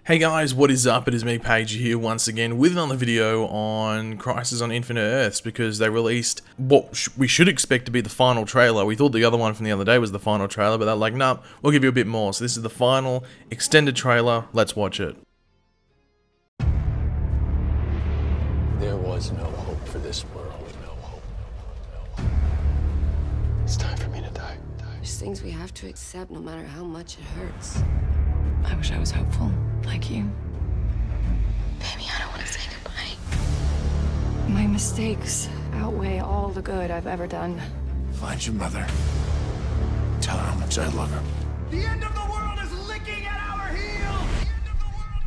Hey guys, what is up? It is me, Pagey, here once again with another video on Crisis on Infinite Earths, because they released what we should expect to be the final trailer. We thought the other one from the other day was the final trailer, but they're like, nah, we'll give you a bit more. So this is the final extended trailer. Let's watch it. There was no hope for this world. No hope. No hope. It's time for me to die. There's things we have to accept no matter how much it hurts. I wish I was hopeful, like you. Baby, I don't want to say goodbye. My mistakes outweigh all the good I've ever done. Find your mother. Tell her how much I love her. The end of the world is licking at our heels! The end of the world,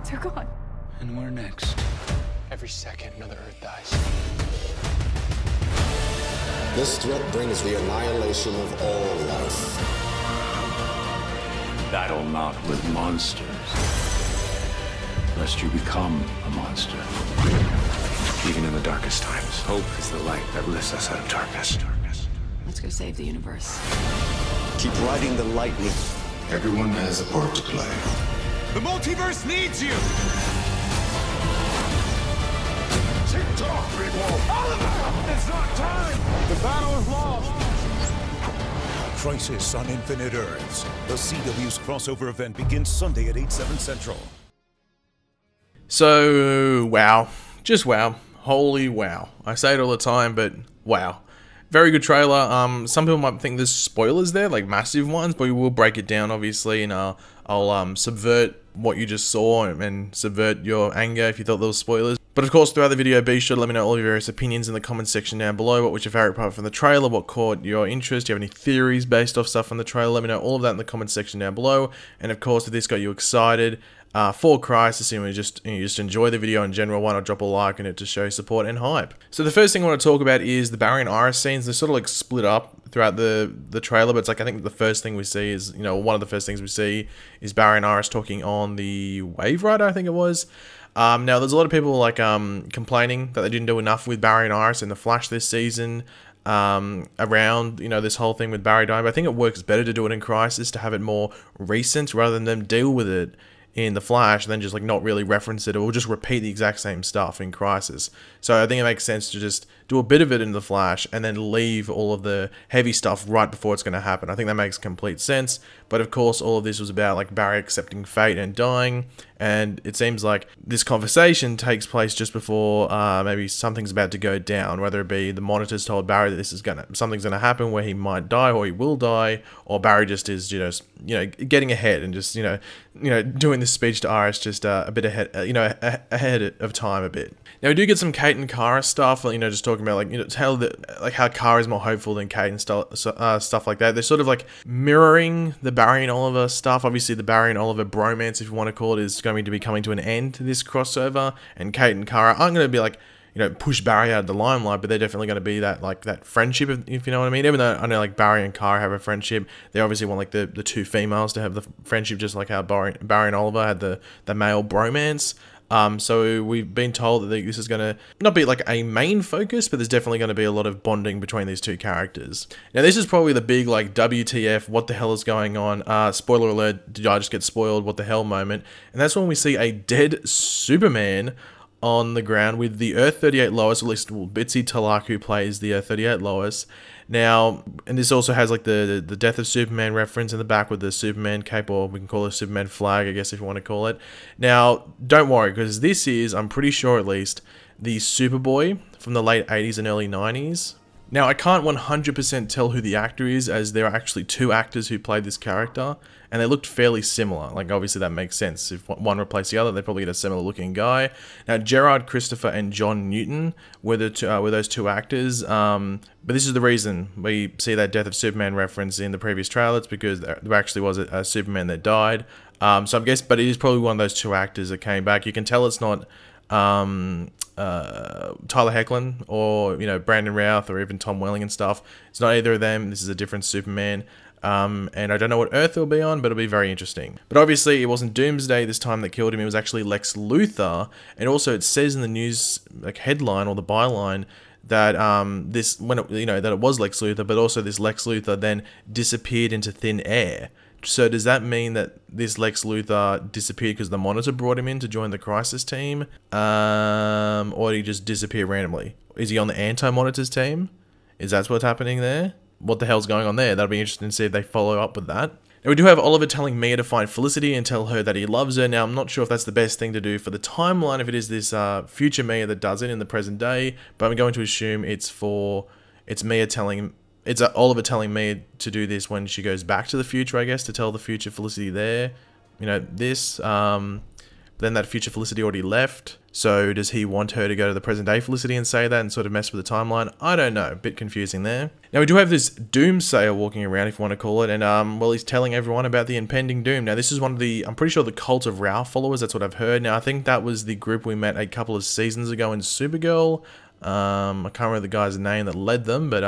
They're gone. And where next? Every second, another Earth dies. This threat brings the annihilation of all life. Battle not with monsters, lest you become a monster. Even in the darkest times, hope is the light that lifts us out of darkness. Let's go save the universe. Keep riding the lightning. Everyone has a part to play. The multiverse needs you! Tick-tock, people! Oliver! It's not time! The battle is lost! Crisis on Infinite Earths. The CW's crossover event begins Sunday at 8/7 Central. So, wow. Just wow. Holy wow. I say it all the time, but wow. Very good trailer. Some people might think there's spoilers there, like massive ones, but we will break it down, obviously, and I'll subvert what you just saw and subvert your anger if you thought there was spoilers. But of course, throughout the video, be sure to let me know all your various opinions in the comment section down below. What was your favorite part from the trailer? What caught your interest? Do you have any theories based off stuff from the trailer? Let me know all of that in the comment section down below. And of course, if this got you excited for Crisis, and you just enjoy the video in general, why not drop a like on it to show support and hype? So the first thing I want to talk about is the Barry and Iris scenes. They're sort of like split up throughout the trailer, but it's like I think the first thing we see is, one of the first things we see is Barry and Iris talking on the Wave Rider, I think it was. Now, there's a lot of people like complaining that they didn't do enough with Barry and Iris in the Flash this season around, this whole thing with Barry dying. But I think it works better to do it in Crisis, to have it more recent rather than them deal with it in the Flash and then just like not really reference it or just repeat the exact same stuff in Crisis. So I think it makes sense to just do a bit of it in the Flash and then leave all of the heavy stuff right before it's going to happen. I think that makes complete sense. But of course, all of this was about like Barry accepting fate and dying, and it seems like this conversation takes place just before maybe something's about to go down, whether it be the monitors told Barry that something's gonna happen where he might die or he will die, or Barry just is getting ahead and just doing this speech to Iris just a bit ahead ahead of time a bit. Now we do get some Kate and Cara stuff, just talking about how Cara is more hopeful than Kate and stuff like that. They're sort of like mirroring the Barry and Oliver stuff. Obviously, the Barry and Oliver bromance, if you want to call it, is going to be coming to an end to this crossover. And Kate and Cara aren't going to be like, push Barry out of the limelight, but they're definitely going to be that friendship, if you know what I mean. Even though I know like Barry and Cara have a friendship, they obviously want like the two females to have the friendship, just like how Barry and Oliver had the male bromance. So we've been told that this is going to not be like a main focus, but there's definitely going to be a lot of bonding between these two characters. Now this is probably the big like WTF, what the hell is going on? Spoiler alert, did I just get spoiled? What the hell moment? And that's when we see a dead Superman on the ground with the Earth-38 Lois, at least Bitsy Talak, who plays the Earth-38 Lois. Now, and this also has like the Death of Superman reference in the back with the Superman cape, or we can call it a Superman flag, I guess, if you want to call it. Now, don't worry, because this is, I'm pretty sure at least, the Superboy from the late 80s and early 90s. Now, I can't 100% tell who the actor is, as there are actually two actors who played this character, and they looked fairly similar. Like, obviously that makes sense. If one replaced the other, they'd probably get a similar looking guy. Now, Gerard Christopher and John Newton were those two actors, but this is the reason we see that Death of Superman reference in the previous trailer. It's because there actually was a Superman that died. So I guess, but it is probably one of those two actors that came back. You can tell it's not Tyler Hoechlin or Brandon Routh or even Tom Welling and stuff. It's not either of them. This is a different Superman. And I don't know what Earth it'll be on, but it'll be very interesting. But obviously, it wasn't Doomsday this time that killed him. It was actually Lex Luthor. And also, it says in the news headline or the byline that that it was Lex Luthor, but also this Lex Luthor then disappeared into thin air. So does that mean that this Lex Luthor disappeared because the Monitor brought him in to join the Crisis team? Or did he just disappear randomly? Is he on the Anti-Monitor's team? Is that what's happening there? What the hell's going on there? That'll be interesting to see if they follow up with that. Now we do have Oliver telling Mia to find Felicity and tell her that he loves her. Now I'm not sure if that's the best thing to do for the timeline, if it is this future Mia that does it in the present day, but I'm going to assume it's Oliver telling Mia to do this when she goes back to the future, I guess, to tell the future Felicity there. Then that future Felicity already left. So does he want her to go to the present day Felicity and say that and sort of mess with the timeline? I don't know. A bit confusing there. Now we do have this Doomsayer walking around, if you want to call it, and well, he's telling everyone about the impending doom. Now this is one of the, I'm pretty sure, the Cult of Ralph followers. That's what I've heard. Now I think that was the group we met a couple of seasons ago in Supergirl. I can't remember the guy's name that led them, but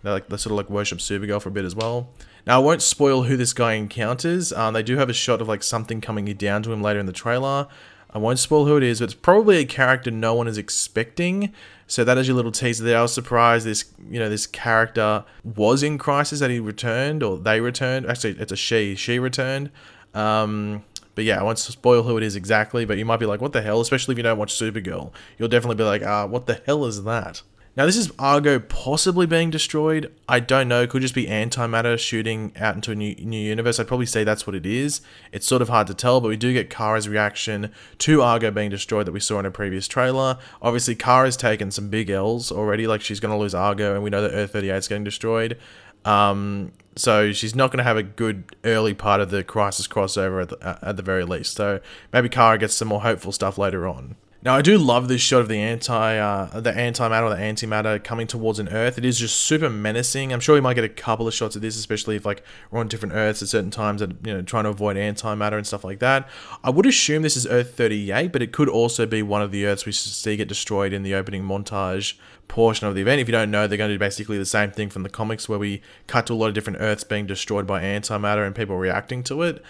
they sort of like worship Supergirl for a bit as well. Now, I won't spoil who this guy encounters. They do have a shot of like something coming down to him later in the trailer. I won't spoil who it is, but it's probably a character no one is expecting. So that is your little teaser there. I was surprised this character was in Crisis, that he returned, or they returned. Actually, it's a she. She returned. But yeah, I won't spoil who it is exactly, but you might be like, what the hell? Especially if you don't watch Supergirl. You'll definitely be like, what the hell is that? Now, this is Argo possibly being destroyed. I don't know. It could just be Antimatter shooting out into a new universe. I'd probably say that's what it is. It's sort of hard to tell, but we do get Cara's reaction to Argo being destroyed that we saw in a previous trailer. Obviously, Cara's taken some big L's already. Like, she's going to lose Argo, and we know that Earth-38 is getting destroyed. So she's not going to have a good early part of the Crisis crossover at the very least. So maybe Cara gets some more hopeful stuff later on. Now, I do love this shot of the Antimatter or the Antimatter coming towards an Earth. It is just super menacing. I'm sure we might get a couple of shots of this, especially if like we're on different Earths at certain times, that trying to avoid Antimatter and stuff like that. I would assume this is Earth-38, but it could also be one of the Earths we see get destroyed in the opening montage portion of the event. If you don't know, they're going to do basically the same thing from the comics, where we cut to a lot of different Earths being destroyed by Antimatter and people reacting to it.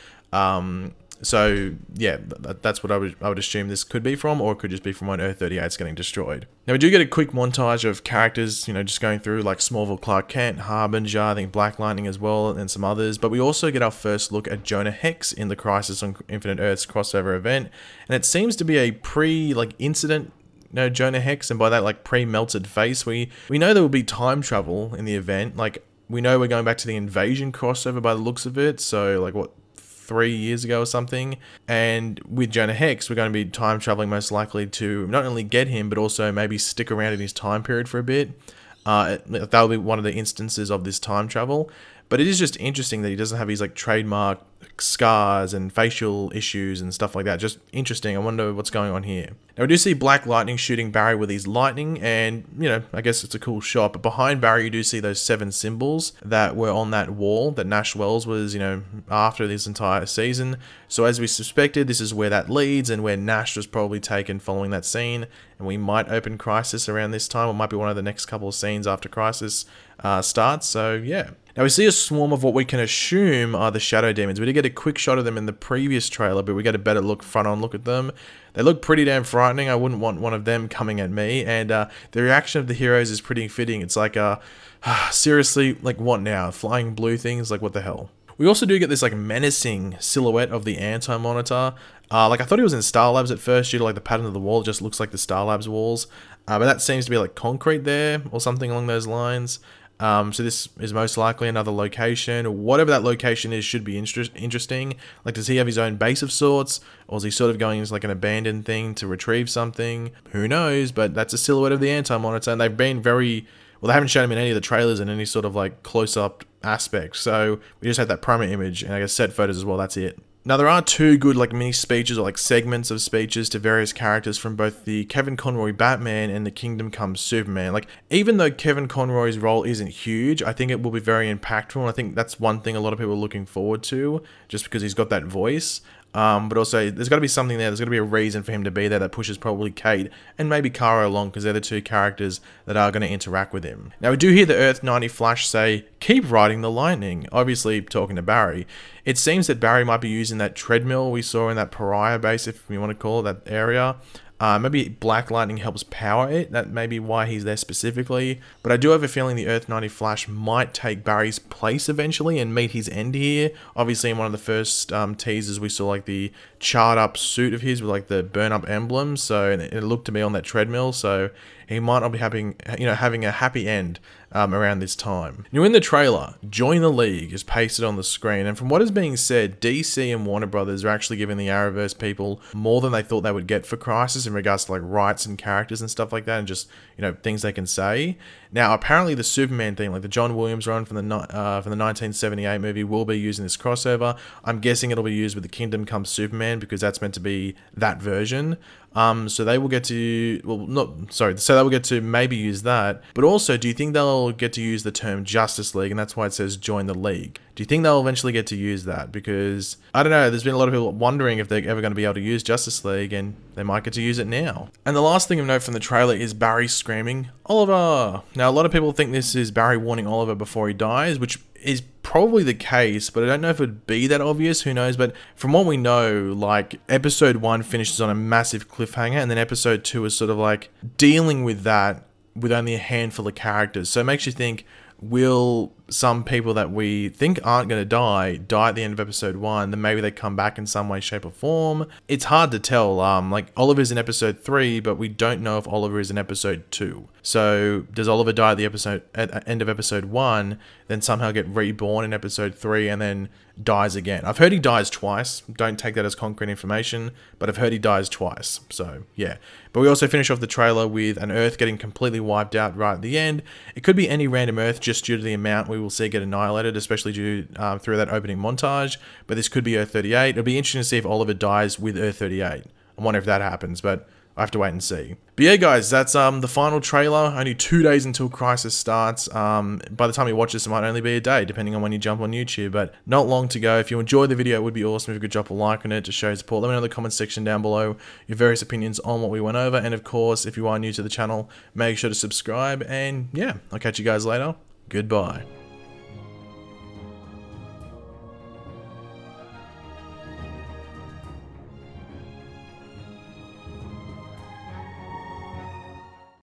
So yeah, that's what I would assume this could be from, or it could just be from when Earth-38's getting destroyed. Now we do get a quick montage of characters, just going through like Smallville Clark Kent, Harbinger, I think Black Lightning as well, and some others. But we also get our first look at Jonah Hex in the Crisis on Infinite Earths crossover event, and it seems to be a incident. Jonah Hex, and by that like pre-melted face. We know there will be time travel in the event. Like, we know we're going back to the Invasion crossover by the looks of it. So like what, 3 years ago or something, and with Jonah Hex we're going to be time traveling most likely to not only get him, but also maybe stick around in his time period for a bit. That'll be one of the instances of this time travel. But it is just interesting that he doesn't have his like trademark scars and facial issues and stuff like that. Just interesting. I wonder what's going on here. Now we do see Black Lightning shooting Barry with his lightning, and I guess it's a cool shot. But behind Barry you do see those 7 symbols that were on that wall that Nash Wells was after this entire season. So as we suspected, this is where that leads, and where Nash was probably taken following that scene. And we might open Crisis around this time. It might be one of the next couple of scenes after Crisis starts. So yeah. Now we see a swarm of what we can assume are the Shadow Demons. We did get a quick shot of them in the previous trailer, but we get a better front-on look at them. They look pretty damn frightening. I wouldn't want one of them coming at me. And the reaction of the heroes is pretty fitting. It's like, seriously, like what now? Flying blue things? Like what the hell? We also do get this like menacing silhouette of the Anti-Monitor. Like I thought he was in Star Labs at first due to like the pattern of the wall. It just looks like the Star Labs walls. But that seems to be like concrete there or something along those lines. So this is most likely another location. Whatever that location is should be interesting. Like, does he have his own base of sorts? Or is he sort of going as like an abandoned thing to retrieve something? Who knows? But that's a silhouette of the Anti-Monitor, and they've been very... Well, they haven't shown him in any of the trailers in any sort of like close-up aspect. So we just had that promo image and I guess set photos as well. That's it. Now, there are 2 good like mini speeches or like segments of speeches to various characters from both the Kevin Conroy Batman and the Kingdom Come Superman. Like, even though Kevin Conroy's role isn't huge, I think it will be very impactful, and I think that's one thing a lot of people are looking forward to, just because he's got that voice. But also, there's got to be something there. There's got to be a reason for him to be there that pushes probably Kate and maybe Cara along, because they're the 2 characters that are going to interact with him. Now, we do hear the Earth 90 Flash say, "Keep riding the lightning," obviously talking to Barry. It seems that Barry might be using that treadmill we saw in that Pariah base, if you want to call it that area. Maybe Black Lightning helps power it. That may be why he's there specifically. But I do have a feeling the Earth 90 Flash might take Barry's place eventually and meet his end here. Obviously, in one of the first teasers, we saw like the charred up suit of his with like the burn up emblem. So it looked to me on that treadmill. So he might not be having a happy end around this time. Now in the trailer, Join the League is pasted on the screen, and from what is being said, DC and Warner Brothers are actually giving the Arrowverse people more than they thought they would get for Crisis in regards to like rights and characters and stuff like that, and just things they can say. Now apparently the Superman theme, like the John Williams run from the 1978 movie, will be using this crossover. I'm guessing it'll be used with the Kingdom Come Superman because that's meant to be that version. So they will get to, so they will get to maybe use that. But also, do you think they'll get to use the term Justice League, and that's why it says Join the League? Do you think they'll eventually get to use that? Because, I don't know, there's been a lot of people wondering if they're ever going to be able to use Justice League, and they might get to use it now. And the last thing of note from the trailer is Barry screaming, "Oliver!" Now, a lot of people think this is Barry warning Oliver before he dies, which is probably the case, but I don't know if it'd be that obvious, who knows. But from what we know, like, episode 1 finishes on a massive cliffhanger, and then episode 2 is sort of like dealing with that with only a handful of characters. So it makes you think, will some people that we think aren't going to die at the end of episode 1, then maybe they come back in some way, shape or form? It's hard to tell. Like, Oliver's in episode 3, but we don't know if Oliver is in episode 2. So does Oliver die at the end of episode 1, then somehow get reborn in episode 3 and then dies again? I've heard he dies twice. Don't take that as concrete information, but I've heard he dies twice. So yeah. But we also finish off the trailer with an Earth getting completely wiped out right at the end. It could be any random Earth just due to the amount we will see get annihilated, especially due through that opening montage. But this could be Earth 38. It'll be interesting to see if Oliver dies with Earth 38. I wonder if that happens, but I have to wait and see. But yeah, guys, that's the final trailer. Only 2 days until Crisis starts. By the time you watch this, it might only be a day, depending on when you jump on YouTube, but not long to go. If you enjoyed the video, it would be awesome if you could drop a like on it to show your support. Let me know in the comment section down below your various opinions on what we went over. And of course, if you are new to the channel, make sure to subscribe. And yeah, I'll catch you guys later. Goodbye.